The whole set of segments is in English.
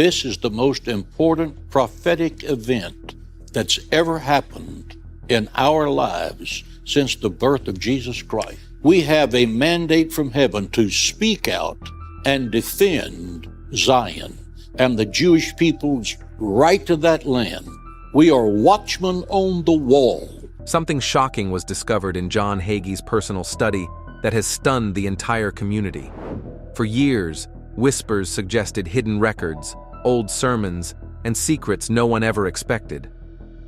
This is the most important prophetic event that's ever happened in our lives since the birth of Jesus Christ. We have a mandate from heaven to speak out and defend Zion and the Jewish people's right to that land. We are watchmen on the wall. Something shocking was discovered in John Hagee's personal study that has stunned the entire community. For years, whispers suggested hidden records, old sermons, and secrets no one ever expected.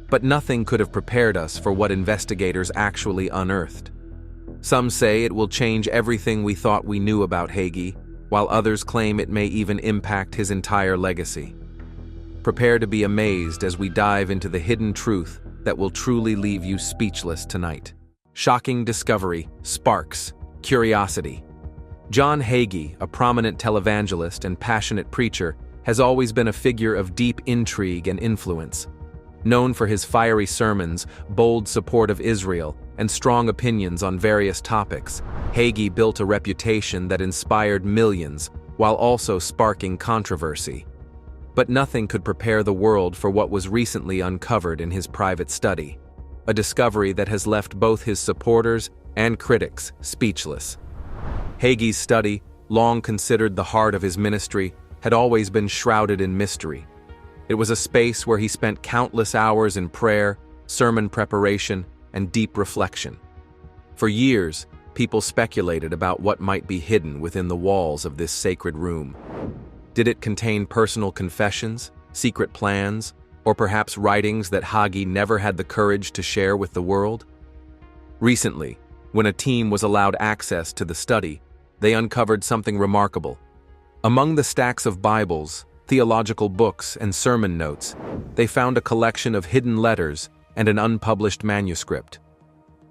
But nothing could have prepared us for what investigators actually unearthed. Some say it will change everything we thought we knew about Hagee, while others claim it may even impact his entire legacy. Prepare to be amazed as we dive into the hidden truth that will truly leave you speechless tonight. Shocking discovery sparks curiosity. John Hagee, a prominent televangelist and passionate preacher, has always been a figure of deep intrigue and influence. Known for his fiery sermons, bold support of Israel, and strong opinions on various topics, Hagee built a reputation that inspired millions while also sparking controversy. But nothing could prepare the world for what was recently uncovered in his private study, a discovery that has left both his supporters and critics speechless. Hagee's study, long considered the heart of his ministry, had always been shrouded in mystery. It was a space where he spent countless hours in prayer, sermon preparation, and deep reflection. For years, people speculated about what might be hidden within the walls of this sacred room. Did it contain personal confessions, secret plans, or perhaps writings that Hagee never had the courage to share with the world? Recently, when a team was allowed access to the study, they uncovered something remarkable. Among the stacks of Bibles, theological books, and sermon notes, they found a collection of hidden letters and an unpublished manuscript.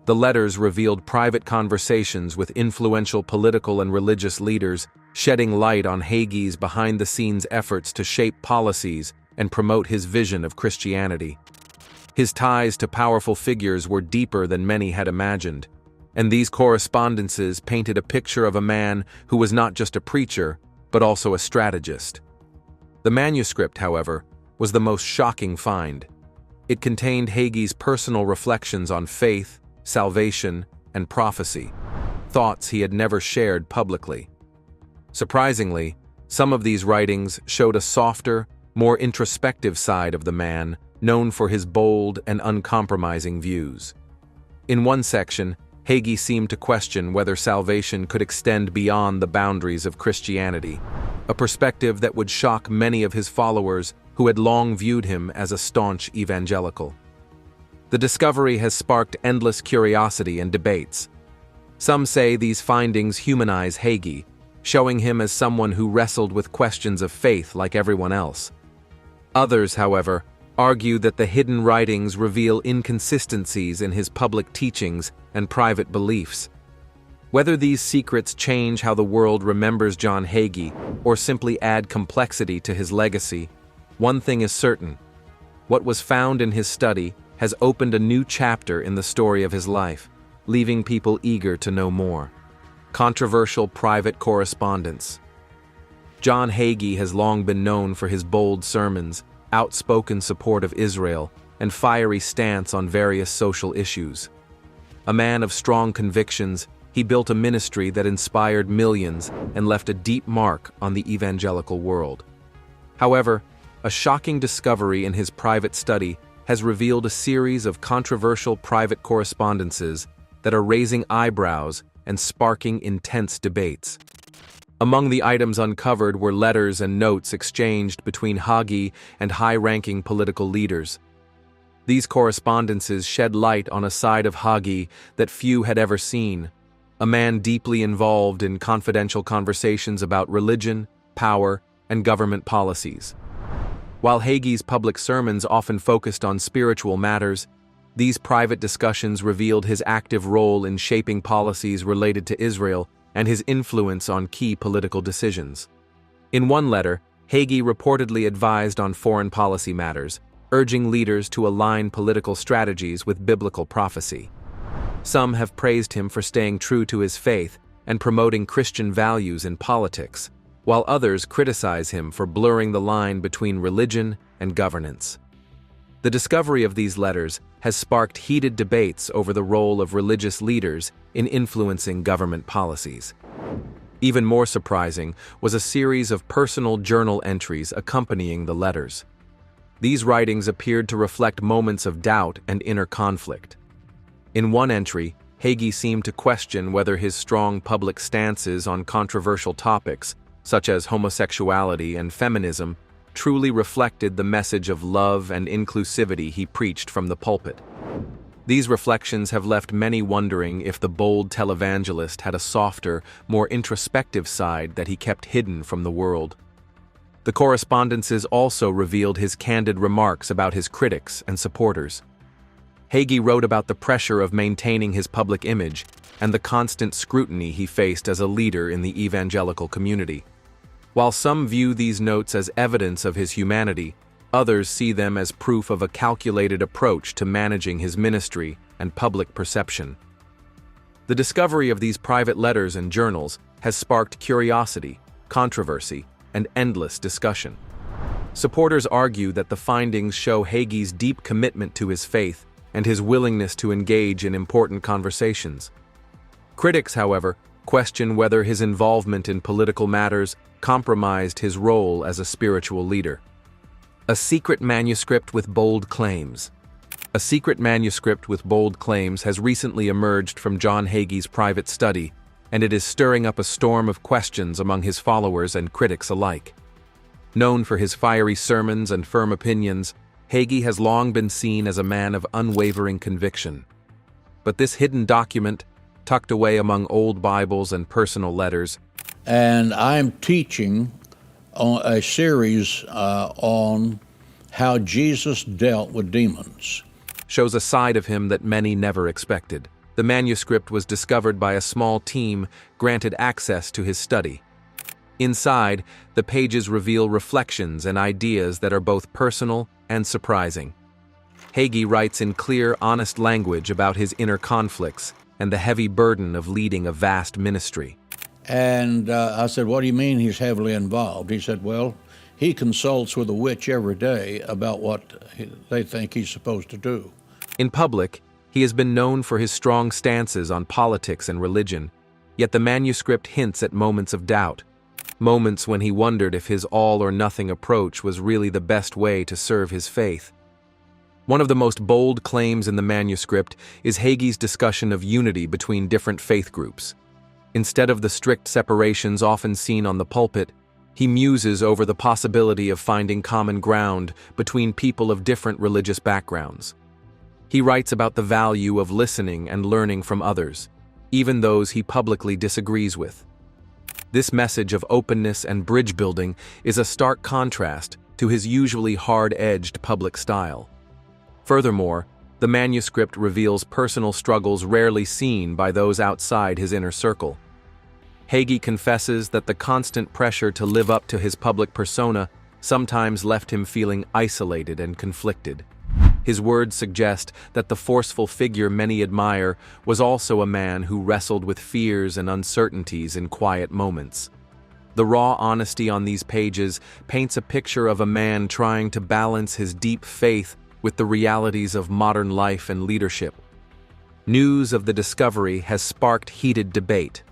The letters revealed private conversations with influential political and religious leaders, shedding light on Hagee's behind-the-scenes efforts to shape policies and promote his vision of Christianity. His ties to powerful figures were deeper than many had imagined, and these correspondences painted a picture of a man who was not just a preacher, but also a strategist. The manuscript, however, was the most shocking find. It contained Hagee's personal reflections on faith, salvation, and prophecy, thoughts he had never shared publicly. Surprisingly, some of these writings showed a softer, more introspective side of the man, known for his bold and uncompromising views. In one section, Hagee seemed to question whether salvation could extend beyond the boundaries of Christianity, a perspective that would shock many of his followers who had long viewed him as a staunch evangelical. The discovery has sparked endless curiosity and debates. Some say these findings humanize Hagee, showing him as someone who wrestled with questions of faith like everyone else. Others, however, argue that the hidden writings reveal inconsistencies in his public teachings and private beliefs. Whether these secrets change how the world remembers John Hagee or simply add complexity to his legacy, one thing is certain: what was found in his study has opened a new chapter in the story of his life, leaving people eager to know more. Controversial private correspondence. John Hagee has long been known for his bold sermons, outspoken support of Israel, and fiery stance on various social issues. A man of strong convictions, he built a ministry that inspired millions and left a deep mark on the evangelical world. However, a shocking discovery in his private study has revealed a series of controversial private correspondences that are raising eyebrows and sparking intense debates. Among the items uncovered were letters and notes exchanged between Hagee and high-ranking political leaders. These correspondences shed light on a side of Hagee that few had ever seen, a man deeply involved in confidential conversations about religion, power, and government policies. While Hagee's public sermons often focused on spiritual matters, these private discussions revealed his active role in shaping policies related to Israel and his influence on key political decisions. In one letter, Hagee reportedly advised on foreign policy matters, urging leaders to align political strategies with biblical prophecy. Some have praised him for staying true to his faith and promoting Christian values in politics, while others criticize him for blurring the line between religion and governance. The discovery of these letters has sparked heated debates over the role of religious leaders in influencing government policies. Even more surprising was a series of personal journal entries accompanying the letters. These writings appeared to reflect moments of doubt and inner conflict. In one entry, Hagee seemed to question whether his strong public stances on controversial topics, such as homosexuality and feminism, truly reflected the message of love and inclusivity he preached from the pulpit. These reflections have left many wondering if the bold televangelist had a softer, more introspective side that he kept hidden from the world. The correspondences also revealed his candid remarks about his critics and supporters. Hagee wrote about the pressure of maintaining his public image and the constant scrutiny he faced as a leader in the evangelical community. While some view these notes as evidence of his humanity, others see them as proof of a calculated approach to managing his ministry and public perception. The discovery of these private letters and journals has sparked curiosity, controversy, and endless discussion. Supporters argue that the findings show Hagee's deep commitment to his faith and his willingness to engage in important conversations. Critics, however, question whether his involvement in political matters compromised his role as a spiritual leader. A secret manuscript with bold claims. A secret manuscript with bold claims has recently emerged from John Hagee's private study, and it is stirring up a storm of questions among his followers and critics alike. Known for his fiery sermons and firm opinions, Hagee has long been seen as a man of unwavering conviction. But this hidden document, tucked away among old Bibles and personal letters, and I'm teaching on a series on how Jesus dealt with demons. Shows a side of him that many never expected. The manuscript was discovered by a small team granted access to his study. Inside, the pages reveal reflections and ideas that are both personal and surprising. Hagee writes in clear, honest language about his inner conflicts and the heavy burden of leading a vast ministry. And I said, what do you mean he's heavily involved? He said, well, he consults with a witch every day about what they think he's supposed to do. In public, he has been known for his strong stances on politics and religion, yet the manuscript hints at moments of doubt, moments when he wondered if his all-or-nothing approach was really the best way to serve his faith. One of the most bold claims in the manuscript is Hagee's discussion of unity between different faith groups. Instead of the strict separations often seen on the pulpit, he muses over the possibility of finding common ground between people of different religious backgrounds. He writes about the value of listening and learning from others, even those he publicly disagrees with. This message of openness and bridge building is a stark contrast to his usually hard-edged public style. Furthermore, the manuscript reveals personal struggles rarely seen by those outside his inner circle. Hagee confesses that the constant pressure to live up to his public persona sometimes left him feeling isolated and conflicted. His words suggest that the forceful figure many admire was also a man who wrestled with fears and uncertainties in quiet moments. The raw honesty on these pages paints a picture of a man trying to balance his deep faith with the realities of modern life and leadership. News of the discovery has sparked heated debate.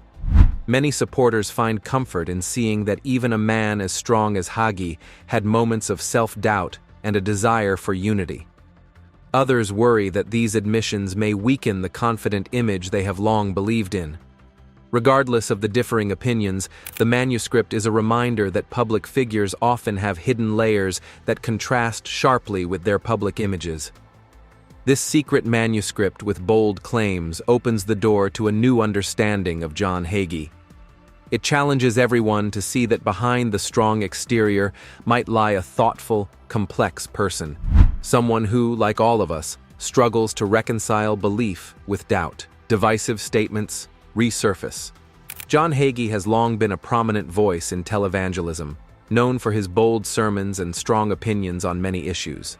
Many supporters find comfort in seeing that even a man as strong as Hagee had moments of self-doubt and a desire for unity. Others worry that these admissions may weaken the confident image they have long believed in. Regardless of the differing opinions, the manuscript is a reminder that public figures often have hidden layers that contrast sharply with their public images. This secret manuscript with bold claims opens the door to a new understanding of John Hagee. It challenges everyone to see that behind the strong exterior might lie a thoughtful, complex person, someone who, like all of us, struggles to reconcile belief with doubt. Divisive statements resurface. John Hagee has long been a prominent voice in televangelism, known for his bold sermons and strong opinions on many issues.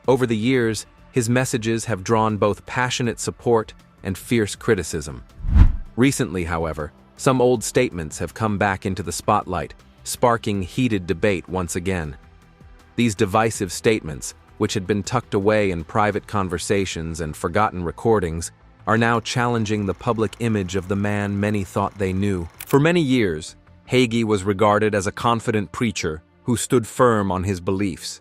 Over the years, his messages have drawn both passionate support and fierce criticism. Recently, however, some old statements have come back into the spotlight, sparking heated debate once again. These divisive statements, which had been tucked away in private conversations and forgotten recordings, are now challenging the public image of the man many thought they knew. For many years, Hagee was regarded as a confident preacher who stood firm on his beliefs.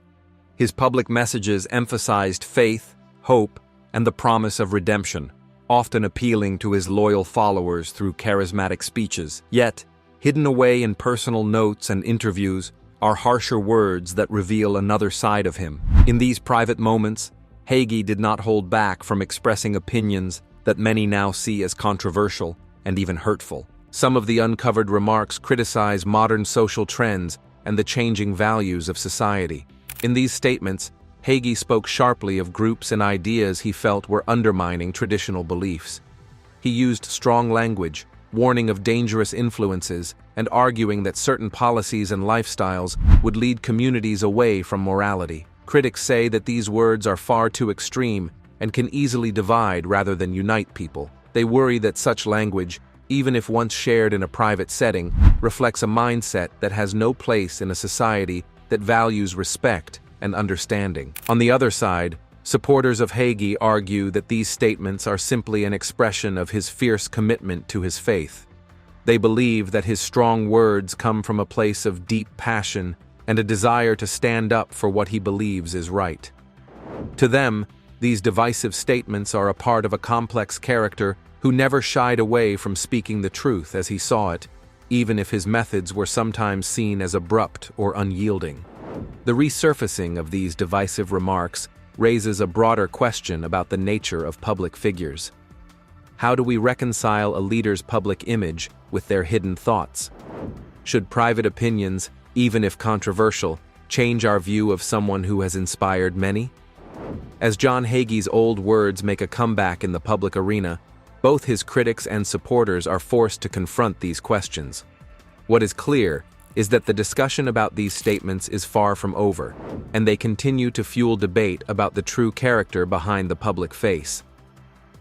His public messages emphasized faith, hope, and the promise of redemption, often appealing to his loyal followers through charismatic speeches. Yet, hidden away in personal notes and interviews are harsher words that reveal another side of him. In these private moments, Hagee did not hold back from expressing opinions that many now see as controversial and even hurtful. Some of the uncovered remarks criticize modern social trends and the changing values of society. In these statements, Hagee spoke sharply of groups and ideas he felt were undermining traditional beliefs. He used strong language, warning of dangerous influences and arguing that certain policies and lifestyles would lead communities away from morality. Critics say that these words are far too extreme and can easily divide rather than unite people. They worry that such language, even if once shared in a private setting, reflects a mindset that has no place in a society that values respect and understanding. On the other side, supporters of Hagee argue that these statements are simply an expression of his fierce commitment to his faith. They believe that his strong words come from a place of deep passion and a desire to stand up for what he believes is right. To them, these divisive statements are a part of a complex character who never shied away from speaking the truth as he saw it, even if his methods were sometimes seen as abrupt or unyielding. The resurfacing of these divisive remarks raises a broader question about the nature of public figures. How do we reconcile a leader's public image with their hidden thoughts? Should private opinions, even if controversial, change our view of someone who has inspired many? As John Hagee's old words make a comeback in the public arena, both his critics and supporters are forced to confront these questions. What is clear is that the discussion about these statements is far from over, and they continue to fuel debate about the true character behind the public face.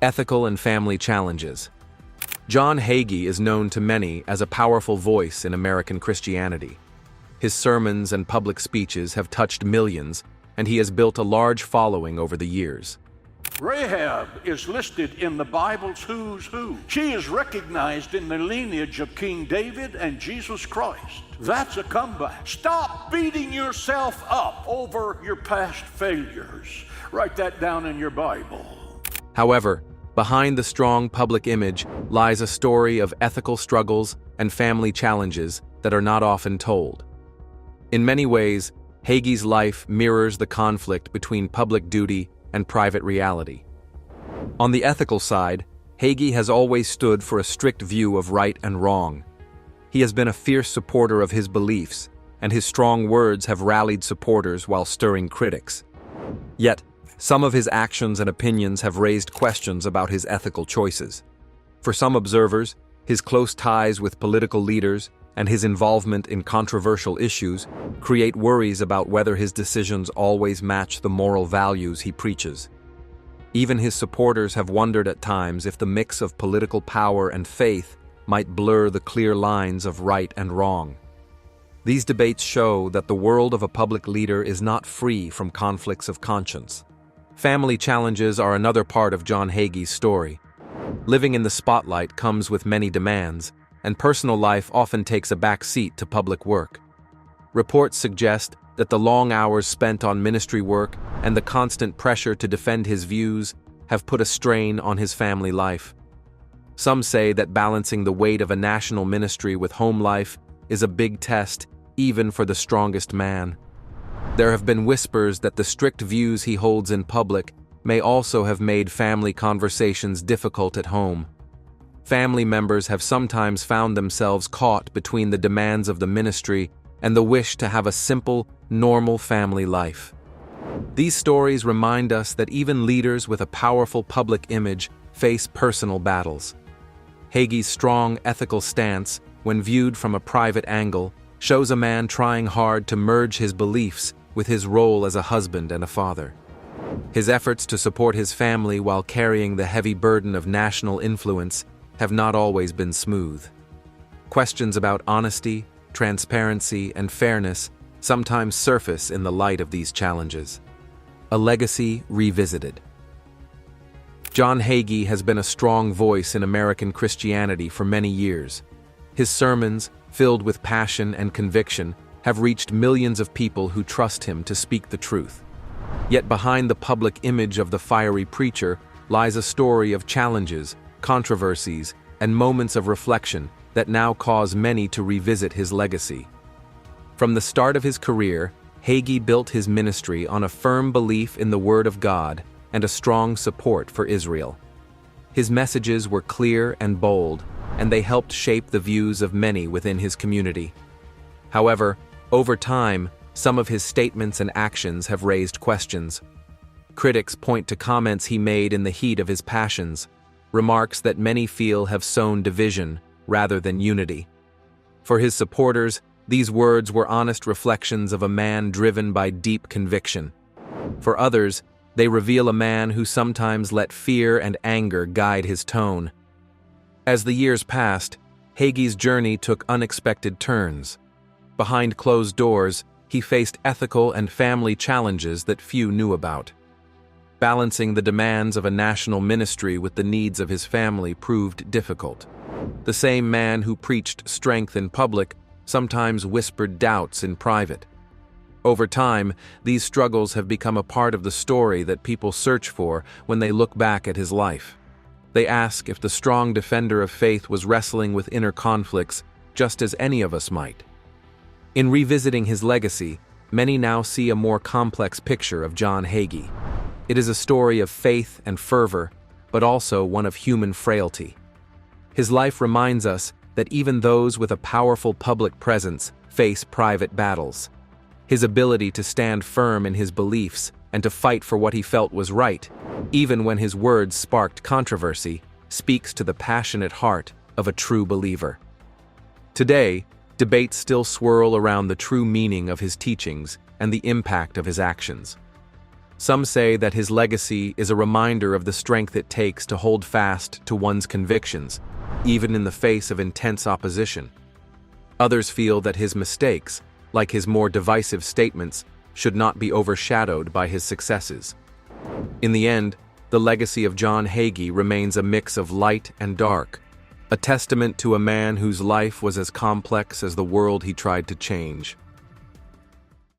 Ethical and family challenges. John Hagee is known to many as a powerful voice in American Christianity. His sermons and public speeches have touched millions, and he has built a large following over the years. Rahab is listed in the Bible's who's who. She is recognized in the lineage of King David and Jesus Christ. That's a comeback. Stop beating yourself up over your past failures. Write that down in your Bible. However, behind the strong public image lies a story of ethical struggles and family challenges that are not often told. In many ways, Hagee's life mirrors the conflict between public duty and private reality. On the ethical side, Hagee has always stood for a strict view of right and wrong. He has been a fierce supporter of his beliefs, and his strong words have rallied supporters while stirring critics. Yet, some of his actions and opinions have raised questions about his ethical choices. For some observers, his close ties with political leaders and his involvement in controversial issues create worries about whether his decisions always match the moral values he preaches. Even his supporters have wondered at times if the mix of political power and faith might blur the clear lines of right and wrong. These debates show that the world of a public leader is not free from conflicts of conscience. Family challenges are another part of John Hagee's story. Living in the spotlight comes with many demands, and personal life often takes a back seat to public work. Reports suggest that the long hours spent on ministry work and the constant pressure to defend his views have put a strain on his family life. Some say that balancing the weight of a national ministry with home life is a big test, even for the strongest man. There have been whispers that the strict views he holds in public may also have made family conversations difficult at home. Family members have sometimes found themselves caught between the demands of the ministry and the wish to have a simple, normal family life. These stories remind us that even leaders with a powerful public image face personal battles. Hagee's strong ethical stance, when viewed from a private angle, shows a man trying hard to merge his beliefs with his role as a husband and a father. His efforts to support his family while carrying the heavy burden of national influence have not always been smooth. Questions about honesty, transparency, and fairness sometimes surface in the light of these challenges. A legacy revisited. John Hagee has been a strong voice in American Christianity for many years. His sermons, filled with passion and conviction, have reached millions of people who trust him to speak the truth. Yet behind the public image of the fiery preacher lies a story of challenges, controversies, and moments of reflection that now cause many to revisit his legacy. From the start of his career, Hagee built his ministry on a firm belief in the Word of God and a strong support for Israel. His messages were clear and bold, and they helped shape the views of many within his community. However, over time, some of his statements and actions have raised questions. Critics point to comments he made in the heat of his passions, remarks that many feel have sown division rather than unity. For his supporters, these words were honest reflections of a man driven by deep conviction. For others, they reveal a man who sometimes let fear and anger guide his tone. As the years passed, Hagee's journey took unexpected turns. Behind closed doors, he faced ethical and family challenges that few knew about. Balancing the demands of a national ministry with the needs of his family proved difficult. The same man who preached strength in public sometimes whispered doubts in private. Over time, these struggles have become a part of the story that people search for when they look back at his life. They ask if the strong defender of faith was wrestling with inner conflicts just as any of us might. In revisiting his legacy, many now see a more complex picture of John Hagee. It is a story of faith and fervor, but also one of human frailty. His life reminds us that even those with a powerful public presence face private battles. His ability to stand firm in his beliefs and to fight for what he felt was right, even when his words sparked controversy, speaks to the passionate heart of a true believer. Today, debates still swirl around the true meaning of his teachings and the impact of his actions. Some say that his legacy is a reminder of the strength it takes to hold fast to one's convictions, even in the face of intense opposition. Others feel that his mistakes, like his more divisive statements, should not be overshadowed by his successes. In the end, the legacy of John Hagee remains a mix of light and dark, a testament to a man whose life was as complex as the world he tried to change.